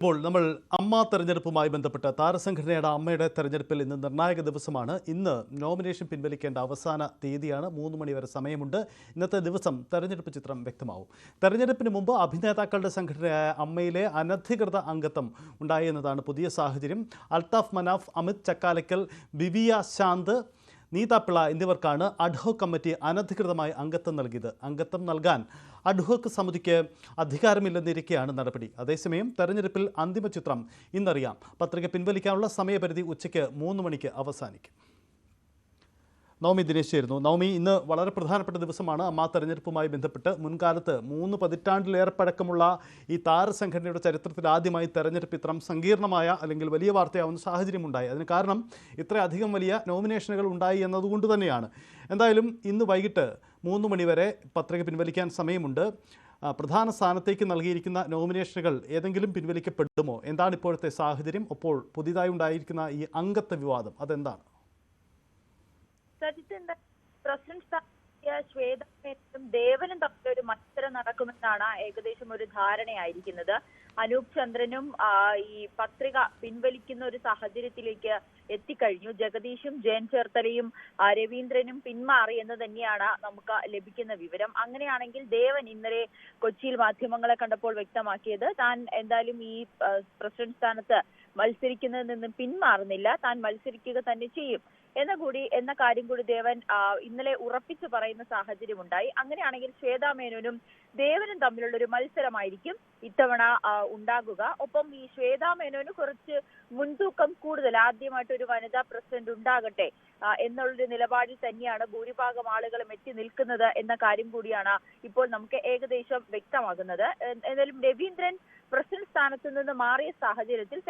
ഇപ്പോൾ നമ്മൾ അമ്മ തെരഞ്ഞെടുപ്പുമായി ബന്ധപ്പെട്ട താരസംഘടനയുടെ അമ്മയുടെ തെരഞ്ഞെടുപ്പിൽ ഇന്ന് നിർണായക ദിവസമാണ്. ഇന്ന് നോമിനേഷൻ പിൻവലിക്കേണ്ട അവസാന തീയതിയാണ്. 3 മണി വരെ സമയമുണ്ട്. ഇന്നത്തെ ദിവസം തെരഞ്ഞെടുപ്പ് ചിത്രം വ്യക്തമാവും. തെരഞ്ഞെടുപ്പിന് മുമ്പ് അഭിനേതാക്കളുടെ സംഘടനയായ അമ്മയിലെ അനധികൃത അംഗത്വം ഉണ്ടായി എന്നതാണ് പുതിയ സാഹചര്യം. അൽത്താഫ് മനാഫ്, അമിത് ചക്കാലക്കൽ, ബിവിയ ശാന്ത്, നീത പിള്ള എന്നിവർക്കാണ് അഡ്ഹോക് കമ്മിറ്റി അനധികൃതമായി അംഗത്വം നൽകിയത്. അംഗത്വം നൽകാൻ അഡ്ഹോക് സമിതിക്ക് അധികാരമില്ലെന്നിരിക്കെയാണ് നടപടി. അതേസമയം തെരഞ്ഞെടുപ്പിൽ അന്തിമ ചിത്രം ഇന്നറിയാം. പത്രിക പിൻവലിക്കാനുള്ള സമയപരിധി ഉച്ചയ്ക്ക് 3 മണിക്ക് അവസാനിക്കും. നവമി ദിനേശ് ചേരുന്നു. നവമി, ഇന്ന് വളരെ പ്രധാനപ്പെട്ട ദിവസമാണ്. അമ്മ തെരഞ്ഞെടുപ്പുമായി ബന്ധപ്പെട്ട് മുൻകാലത്ത് 3 പതിറ്റാണ്ടിലേറെ പഴക്കമുള്ള ഈ താരസംഘടനയുടെ ചരിത്രത്തിൽ ആദ്യമായി തെരഞ്ഞെടുപ്പ് ഇത്രം സങ്കീർണമായ അല്ലെങ്കിൽ വലിയ വാർത്തയാവുന്ന സാഹചര്യമുണ്ടായി. അതിന് കാരണം ഇത്രയധികം വലിയ നോമിനേഷനുകൾ ഉണ്ടായി എന്നതുകൊണ്ട് തന്നെയാണ്. എന്തായാലും ഇന്ന് വൈകിട്ട് 3 മണി വരെ പത്രിക പിൻവലിക്കാൻ സമയമുണ്ട്. പ്രധാന സ്ഥാനത്തേക്ക് നൽകിയിരിക്കുന്ന നോമിനേഷനുകൾ ഏതെങ്കിലും പിൻവലിക്കപ്പെടുമോ? എന്താണ് ഇപ്പോഴത്തെ സാഹചര്യം? അപ്പോൾ പുതിയതായി ഉണ്ടായിരിക്കുന്ന ഈ അംഗത്വ വിവാദം അതെന്താണ്? പ്രസിഡന്റ് ശ്വേത മേനോനും ദേവനും തമ്മിലൊരു മത്സരം നടക്കുമെന്നാണ് ഏകദേശം ഒരു ധാരണയായിരിക്കുന്നത്. അനൂപ് ചന്ദ്രനും ഈ പത്രിക പിൻവലിക്കുന്ന ഒരു സാഹചര്യത്തിലേക്ക് എത്തിക്കഴിഞ്ഞു. ജഗദീഷും ജയൻ ചേർത്തലയും രവീന്ദ്രനും പിന്മാറി എന്ന് തന്നെയാണ് നമുക്ക് ലഭിക്കുന്ന വിവരം. അങ്ങനെയാണെങ്കിൽ ദേവൻ ഇന്നലെ കൊച്ചിയിൽ മാധ്യമങ്ങളെ കണ്ടപ്പോൾ വ്യക്തമാക്കിയത് താൻ എന്തായാലും ഈ പ്രസിഡന്റ് സ്ഥാനത്ത് മത്സരിക്കുന്നതിൽ നിന്നും പിന്മാറുന്നില്ല, താൻ മത്സരിക്കുക തന്നെ ചെയ്യും എന്ന കാര്യം കൂടി ദേവൻ ഇന്നലെ ഉറപ്പിച്ചു പറയുന്ന സാഹചര്യമുണ്ടായി. അങ്ങനെയാണെങ്കിൽ ശ്വേത മേനോനും ദേവനും തമ്മിലുള്ള ഒരു മത്സരമായിരിക്കും ഇത്തവണ ഉണ്ടാകുക. ഒപ്പം ഈ ശ്വേത മേനോന് കുറച്ച് മുൻതൂക്കം കൂടുതൽ, ആദ്യമായിട്ട് ഒരു വനിതാ പ്രസിഡന്റ് ഉണ്ടാകട്ടെ എന്നുള്ളൊരു നിലപാടിൽ തന്നെയാണ് ഭൂരിഭാഗം ആളുകളും എത്തി നിൽക്കുന്നത് എന്ന കാര്യം കൂടിയാണ് ഇപ്പോൾ നമുക്ക് ഏകദേശം വ്യക്തമാകുന്നത്. എന്തായാലും രവീന്ദ്രൻ പ്രസിഡന്റ് സ്ഥാനത്ത് നിന്ന് മാറിയ സാഹചര്യത്തിൽ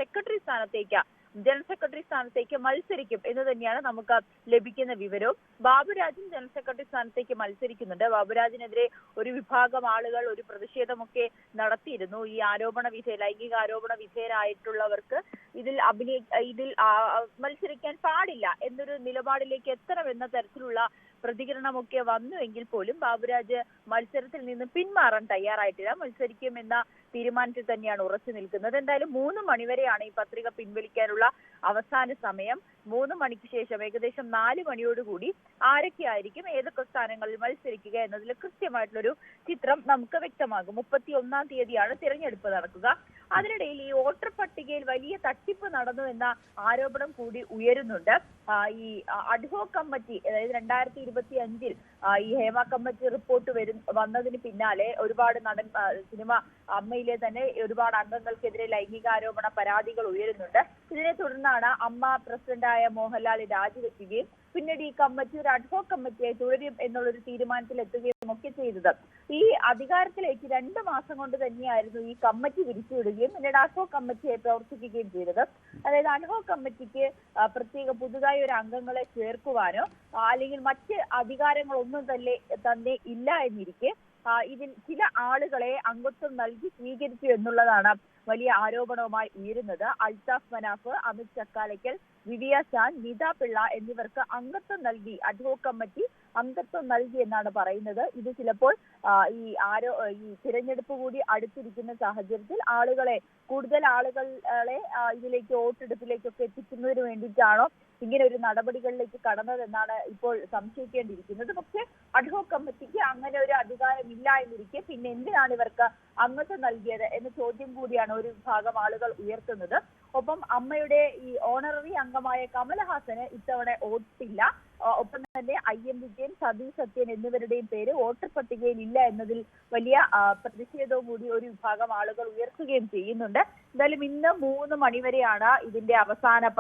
ജനറൽ സെക്രട്ടറി സ്ഥാനത്തേക്ക് മത്സരിക്കും എന്ന് തന്നെയാണ് നമുക്ക് ലഭിക്കുന്ന വിവരവും. ബാബുരാജും ജനറൽ സെക്രട്ടറി സ്ഥാനത്തേക്ക് മത്സരിക്കുന്നുണ്ട്. ബാബുരാജിനെതിരെ ഒരു വിഭാഗം ആളുകൾ ഒരു പ്രതിഷേധമൊക്കെ നടത്തിയിരുന്നു. ഈ ലൈംഗിക ആരോപണ വിധേയരായിട്ടുള്ളവർക്ക് ഇതിൽ മത്സരിക്കാൻ പാടില്ല എന്നൊരു നിലപാടിലേക്ക് എത്തണമെന്ന തരത്തിലുള്ള പ്രതികരണമൊക്കെ വന്നുവെങ്കിൽ പോലും ബാബുരാജ് മത്സരത്തിൽ നിന്ന് പിന്മാറാൻ തയ്യാറായിട്ടില്ല. മത്സരിക്കുമെന്ന തീരുമാനത്തിൽ തന്നെയാണ് ഉറച്ചു നിൽക്കുന്നത്. എന്തായാലും 3 മണിവരെയാണ് ഈ പത്രിക പിൻവലിക്കാനുള്ള അവസാന സമയം. 3 മണിക്ക് ശേഷം ഏകദേശം 4 മണിയോടുകൂടി ആരൊക്കെയായിരിക്കും ഏതൊക്കെ സ്ഥാനങ്ങളിൽ മത്സരിക്കുക എന്നതിൽ കൃത്യമായിട്ടുള്ളൊരു ചിത്രം നമുക്ക് വ്യക്തമാകും. 31-ാം തീയതിയാണ് തിരഞ്ഞെടുപ്പ് നടക്കുക. അതിനിടയിൽ ഈ വോട്ടർ പട്ടികയിൽ വലിയ തട്ടിപ്പ് നടന്നു എന്ന ആരോപണം കൂടി ഉയരുന്നുണ്ട്. ഈ അഡ്ഹോക് കമ്മിറ്റി, അതായത് 2025-ൽ ഈ ഹേമ കമ്മിറ്റി റിപ്പോർട്ട് വന്നതിന് പിന്നാലെ ഒരുപാട് സിനിമ അമ്മയിലെ തന്നെ ഒരുപാട് അംഗങ്ങൾക്കെതിരെ ലൈംഗികാരോപണ പരാതികൾ ഉയരുന്നുണ്ട്. ഇതിനെ തുടർന്നാണ് അമ്മ പ്രസിഡന്റായ മോഹൻലാൽ രാജിവെക്കുകയും പിന്നീട് ഈ കമ്മിറ്റി ഒരു അഡ്ഹോക് കമ്മിറ്റിയായി തുടരും എന്നുള്ളൊരു തീരുമാനത്തിൽ എത്തുകയും ഒക്കെ ചെയ്തത്. ഈ അധികാരത്തിലേക്ക് 2 മാസം കൊണ്ട് തന്നെയായിരുന്നു ഈ കമ്മിറ്റി വിരിച്ചുവിടുകയും പിന്നീട് അഡ്ഹോക് കമ്മിറ്റിയായി പ്രവർത്തിക്കുകയും ചെയ്തത്. അതായത് അഡ്ഹോക് കമ്മിറ്റിക്ക് പ്രത്യേക പുതുതായി ഒരു അംഗങ്ങളെ ചേർക്കുവാനോ അല്ലെങ്കിൽ മറ്റ് അധികാരങ്ങളൊന്നും തന്നെ ഇല്ല എന്നിരിക്കെ ഇതിൽ ചില ആളുകളെ അംഗത്വം നൽകി സ്വീകരിച്ചു എന്നുള്ളതാണ് വലിയ ആരോപണവുമായി ഉയരുന്നത്. അൽത്താഫ് മനാഫ്, അമിത് ചക്കാലക്കൽ, വിവിയ ശാന്ത്, നീത പിള്ള എന്നിവർക്ക് അംഗത്വം നൽകി അഡ്ഹോക് കമ്മിറ്റി അംഗത്വം നൽകി എന്നാണ് പറയുന്നത്. ഇത് ചിലപ്പോൾ ഈ തിരഞ്ഞെടുപ്പ് കൂടി അടുത്തിരിക്കുന്ന സാഹചര്യത്തിൽ കൂടുതൽ ആളുകളെ ഇതിലേക്ക് വോട്ടെടുപ്പിലേക്കൊക്കെ എത്തിക്കുന്നതിന് വേണ്ടിയിട്ടാണോ ഇങ്ങനെ ഒരു നടപടികളിലേക്ക് കടന്നതെന്നാണ് ഇപ്പോൾ സംശയിക്കേണ്ടിയിരിക്കുന്നത്. പക്ഷേ അഡ്ഹോക് കമ്മിറ്റിക്ക് അങ്ങനെ ഒരു അധികാരമില്ല എന്നിരിക്കെ പിന്നെ എന്തിനാണ് ഇവർക്ക് അംഗത്വം നൽകിയത് എന്ന ചോദ്യം കൂടിയാണ് ഒരു വിഭാഗം ആളുകൾ ഉയർത്തുന്നത്. ഒപ്പം അമ്മയുടെ ഈ ഓണററി അംഗമായ കമലഹാസന് ഇത്തവണ വോട്ടില്ല. ഒപ്പം തന്നെ IM വിജയൻ, സതീഷ് സത്യൻ എന്നിവരുടെയും പേര് വോട്ടർ പട്ടികയിൽ ഇല്ല എന്നതിൽ വലിയ പ്രതിഷേധവും കൂടി ഒരു വിഭാഗം ആളുകൾ ഉയർത്തുകയും ചെയ്യുന്നുണ്ട്. എന്തായാലും ഇന്ന് 3 മണിവരെയാണ് ഇതിന്റെ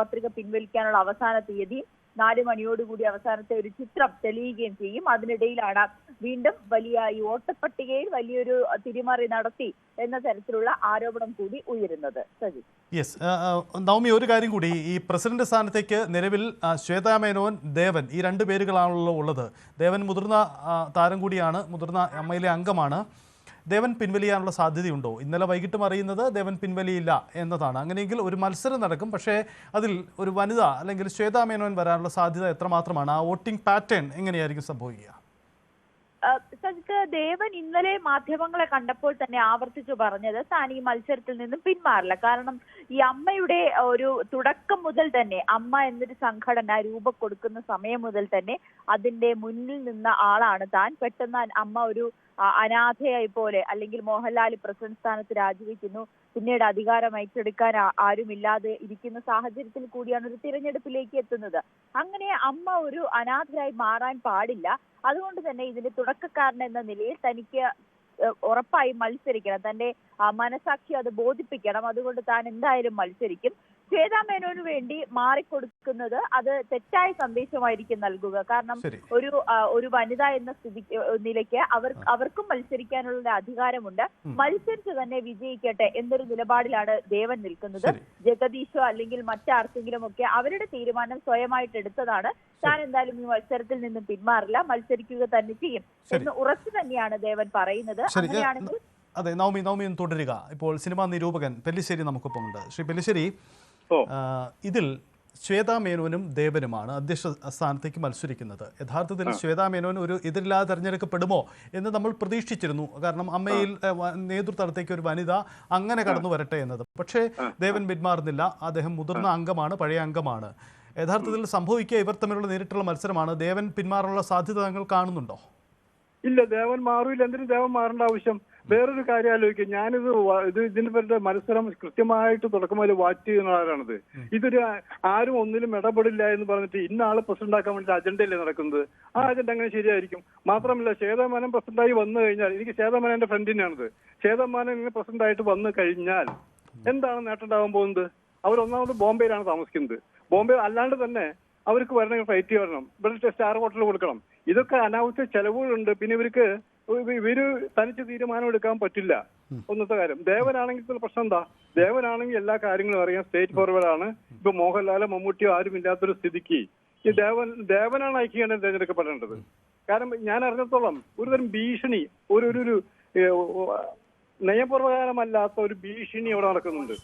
പത്രിക പിൻവലിക്കാനുള്ള അവസാന തീയതി. 4 മണിയോടുകൂടി അവസാനത്തെ ഒരു ചിത്രം തെളിയുകയും ചെയ്യും. അതിനിടയിലാണ് വീണ്ടും ഈ വോട്ടർ പട്ടികയിൽ വലിയൊരു തിരിമറി നടത്തി എന്ന തരത്തിലുള്ള ആരോപണം കൂടി ഉയരുന്നത്. യെസ് നവമി, ഒരു കാര്യം കൂടി, ഈ പ്രസിഡന്റ് സ്ഥാനത്തേക്ക് നിലവിൽ ശ്വേത മേനോൻ, ദേവൻ, ഈ 2 പേരുകളാണല്ലോ ഉള്ളത്. ദേവൻ മുതിർന്ന താരം കൂടിയാണ്, മുതിർന്ന അമ്മയിലെ അംഗമാണ്. ദേവൻ പിൻവലിയാനുള്ള സാധ്യതയുണ്ടോ? ഇന്നലെ വൈകിട്ടും അറിയുന്നത് ദേവൻ പിൻവലിയില്ല എന്നതാണ്. അങ്ങനെയെങ്കിൽ ഒരു മത്സരം നടക്കും. പക്ഷേ അതിൽ ഒരു വനിത അല്ലെങ്കിൽ ശ്വേത മേനോൻ വരാനുള്ള സാധ്യത എത്രമാത്രമാണ്? ആ വോട്ടിംഗ് പാറ്റേൺ എങ്ങനെയായിരിക്കും സംഭവിക്കുക? സജിത്ത്, ദേവൻ ഇന്നലെ മാധ്യമങ്ങളെ കണ്ടപ്പോൾ തന്നെ ആവർത്തിച്ചു പറഞ്ഞത് താൻ ഈ മത്സരത്തിൽ നിന്നും പിന്മാറില്ല. കാരണം ഈ അമ്മയുടെ ഒരു തുടക്കം മുതൽ തന്നെ, അമ്മ എന്നൊരു സംഘടന രൂപം കൊടുക്കുന്ന സമയം മുതൽ തന്നെ അതിന്റെ മുന്നിൽ നിന്ന ആളാണ് താൻ. പെട്ടെന്ന് അമ്മ ഒരു അനാഥയായി പോലെ, അല്ലെങ്കിൽ മോഹൻലാൽ പ്രസിഡന്റ് സ്ഥാനത്ത് രാജിവെക്കുന്നു, പിന്നീട് അധികാരം ഏറ്റെടുക്കാൻ ആരുമില്ലാതെ ഇരിക്കുന്ന സാഹചര്യത്തിൽ കൂടിയാണ് ഒരു തിരഞ്ഞെടുപ്പിലേക്ക് എത്തുന്നത്. അങ്ങനെ അമ്മ ഒരു അനാഥരായി മാറാൻ പാടില്ല. അതുകൊണ്ട് തന്നെ ഇതിന്റെ തുടക്കക്കാരൻ എന്ന നിലയിൽ തനിക്ക് ഉറപ്പായി മത്സരിക്കണം. തന്റെ മനസാക്ഷി അത് ബോധിപ്പിക്കണം. അതുകൊണ്ട് താൻ എന്തായാലും മത്സരിക്കും. ശ്വേതാ മേനോന് വേണ്ടി മാറിക്കൊടുക്കുന്നത് അത് തെറ്റായ സന്ദേശമായിരിക്കും നൽകുക. കാരണം ഒരു വനിത എന്ന നിലയ്ക്ക് അവർക്കും മത്സരിക്കാനുള്ള അധികാരമുണ്ട്. മത്സരിച്ച് തന്നെ വിജയിക്കട്ടെ എന്നൊരു നിലപാടിലാണ് ദേവൻ നിൽക്കുന്നത്. ജഗദീഷോ അല്ലെങ്കിൽ മറ്റാർക്കെങ്കിലും ഒക്കെ അവരുടെ തീരുമാനം സ്വയമായിട്ട് എടുത്തതാണ്. താൻ എന്തായാലും ഈ മത്സരത്തിൽ നിന്നും പിന്മാറില്ല, മത്സരിക്കുക തന്നെ ചെയ്യും എന്ന് ഉറച്ചു തന്നെയാണ് ദേവൻ പറയുന്നത്. അങ്ങനെയാണെങ്കിൽ അതെ, നവമിയും തുടരുക. ഇപ്പോൾ സിനിമാ നിരൂപകൻ പെല്ലിശ്ശേരി നമുക്കൊപ്പമുണ്ട്. ശ്രീ പെല്ലിശ്ശേരി, ഇതിൽ ശ്വേതാ മേനോനും ദേവനുമാണ് അധ്യക്ഷ സ്ഥാനത്തേക്ക് മത്സരിക്കുന്നത്. യഥാർത്ഥത്തിൽ ശ്വേതാ മേനോൻ ഒരു എതിരില്ലാതെ തെരഞ്ഞെടുക്കപ്പെടുമോ എന്ന് നമ്മൾ പ്രതീക്ഷിച്ചിരുന്നു. കാരണം അമ്മയിൽ നേതൃത്വത്തിലേക്ക് ഒരു വനിത അങ്ങനെ കടന്നു വരട്ടെ എന്നത്. പക്ഷേ ദേവൻ പിന്മാറുന്നില്ല. അദ്ദേഹം മുതിർന്ന അംഗമാണ്, പഴയ അംഗമാണ്. യഥാർത്ഥത്തിൽ സംഭവിക്കുക ഇവർ തമ്മിലുള്ള നേരിട്ടുള്ള മത്സരമാണ്. ദേവൻ പിന്മാറാനുള്ള സാധ്യത നിങ്ങൾ കാണുന്നുണ്ടോ? ഇല്ല, ദേവൻ മാറില്ല. എന്തിനും ദേവൻ മാറേണ്ട ആവശ്യം? വേറൊരു കാര്യം ആലോചിക്കുക. ഇതിന്റെ പേരുടെ മത്സരം കൃത്യമായിട്ട് തുടക്കം മുതൽ വാച്ച് ചെയ്യുന്ന ആരാണിത്? ഇതൊരു ആരും ഒന്നിലും ഇടപെടില്ല എന്ന് പറഞ്ഞിട്ട് ഇന്ന ആള് പ്രസിഡന്റ് ആക്കാൻ വേണ്ടി അജണ്ടയല്ലേ നടക്കുന്നത്? ആ അജണ്ട അങ്ങനെ ശരിയായിരിക്കും? മാത്രമല്ല, ശ്വേതാമേനൻ പ്രസിഡന്റായി വന്നു കഴിഞ്ഞാൽ, എനിക്ക് ശ്വേതാമേനൻ എന്റെ ഫ്രണ്ട് തന്നെയാണിത്. ശ്വേതാമേനൻ ഇങ്ങനെ പ്രസിഡന്റ് ആയിട്ട് വന്നു കഴിഞ്ഞാൽ എന്താണ് നേട്ടമുണ്ടാകാൻ പോകുന്നത്? അവർ ഒന്നാമത് ബോംബെയിലാണ് താമസിക്കുന്നത്. ബോംബെ അല്ലാണ്ട് തന്നെ അവർക്ക് വരണമെങ്കിൽ ഫ്ലൈറ്റ് വരണം, ഇവിടെ സ്റ്റാർ ഹോട്ടൽ കൊടുക്കണം. ഇതൊക്കെ അനാവശ്യ ചെലവുകളുണ്ട്. പിന്നെ ഇവര് തനിച്ച് തീരുമാനം എടുക്കാൻ പറ്റില്ല. ഒന്നത്തെ കാര്യം. ദേവനാണെങ്കിൽ പ്രശ്നം എന്താ? ദേവനാണെങ്കിൽ എല്ലാ കാര്യങ്ങളും അറിയാം, സ്റ്റേറ്റ് ഫോർവേഡ് ആണ്. ഇപ്പൊ മോഹൻലാലോ മമ്മൂട്ടിയോ ആരും ഇല്ലാത്തൊരു സ്ഥിതിക്ക് ഈ ദേവനാണ് ഐക്യകണ്ഠൻ തിരഞ്ഞെടുക്കപ്പെടേണ്ടത്. കാരണം ഞാൻ അറിഞ്ഞത്തോളം ഒരുതരം ഭീഷണി, ഒരു നയപ്രകാരമല്ലാത്ത ഒരു ഭീഷണി അവിടെ നടക്കുന്നുണ്ട്.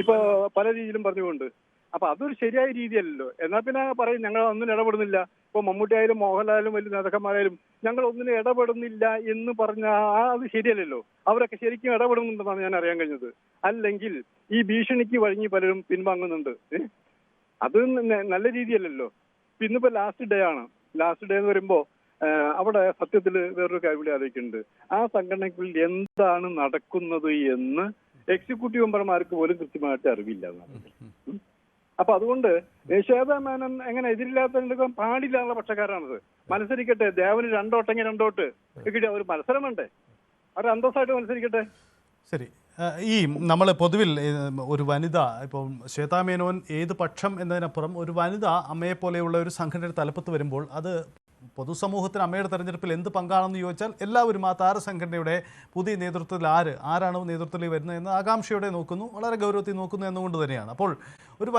ഇപ്പൊ പല രീതിയിലും പറഞ്ഞുകൊണ്ട്. അപ്പൊ അതൊരു ശരിയായ രീതിയല്ലല്ലോ. എന്നാൽ പിന്നെ പറയും ഞങ്ങൾ ഒന്നിനും ഇടപെടുന്നില്ല. ഇപ്പൊ മമ്മൂട്ടി ആയാലും മോഹൻലാലും വലിയ നേതാക്കന്മാരായാലും ഞങ്ങൾ ഒന്നിനും ഇടപെടുന്നില്ല എന്ന് പറഞ്ഞ അത് ശരിയല്ലല്ലോ. അവരൊക്കെ ശരിക്കും ഇടപെടുന്നുണ്ടെന്നാണ് ഞാൻ അറിയാൻ കഴിഞ്ഞത്. അല്ലെങ്കിൽ ഈ ഭീഷണിക്ക് വഴങ്ങി പലരും പിൻവാങ്ങുന്നുണ്ട്. അത് നല്ല രീതിയല്ലല്ലോ. ഇന്നിപ്പോ ലാസ്റ്റ് ഡേ ആണ്. ലാസ്റ്റ് ഡേ എന്ന് പറയുമ്പോ അവിടെ സത്യത്തിൽ വേറൊരു കാര്യം കൂടി ആലോചിക്കുന്നുണ്ട്. ആ സംഘടനയ്ക്കുള്ളിൽ എന്താണ് നടക്കുന്നത് എന്ന് എക്സിക്യൂട്ടീവ് മെമ്പർമാർക്ക് പോലും കൃത്യമായിട്ട് അറിവില്ല. അപ്പൊ അതുകൊണ്ട് ശ്വേതാ മേനൻ എങ്ങനെ എതിരില്ലാത്ത പാടില്ല എന്നുള്ള പക്ഷക്കാരാണത്. മത്സരിക്കട്ടെ. ദേവന് രണ്ടോട്ടെങ്കിൽ രണ്ടോട്ട് കിട്ടിയ ഒരു മത്സരം വേണ്ടേ? അവർ അന്തസ്സായിട്ട് മത്സരിക്കട്ടെ. ശരി, ഈ നമ്മൾ പൊതുവിൽ ഒരു വനിത, ഇപ്പോൾ ശ്വേതാ മേനോൻ ഏത് പക്ഷം എന്നതിനപ്പുറം ഒരു വനിത അമ്മയെപ്പോലെയുള്ള ഒരു സംഘടനയുടെ തലപ്പത്ത് വരുമ്പോൾ അത് പൊതുസമൂഹത്തിന് അമ്മയുടെ തെരഞ്ഞെടുപ്പിൽ എന്ത് പങ്കാണെന്ന് ചോദിച്ചാൽ എല്ലാവരും ആ താരസംഘടനയുടെ പുതിയ നേതൃത്വത്തിൽ ആരാണ് നേതൃത്വത്തിൽ വരുന്നത് എന്ന് ആകാംക്ഷയോടെ നോക്കുന്നു, വളരെ ഗൗരവത്തിൽ നോക്കുന്നു എന്നുകൊണ്ട് തന്നെയാണ്. അപ്പോൾ ഒരു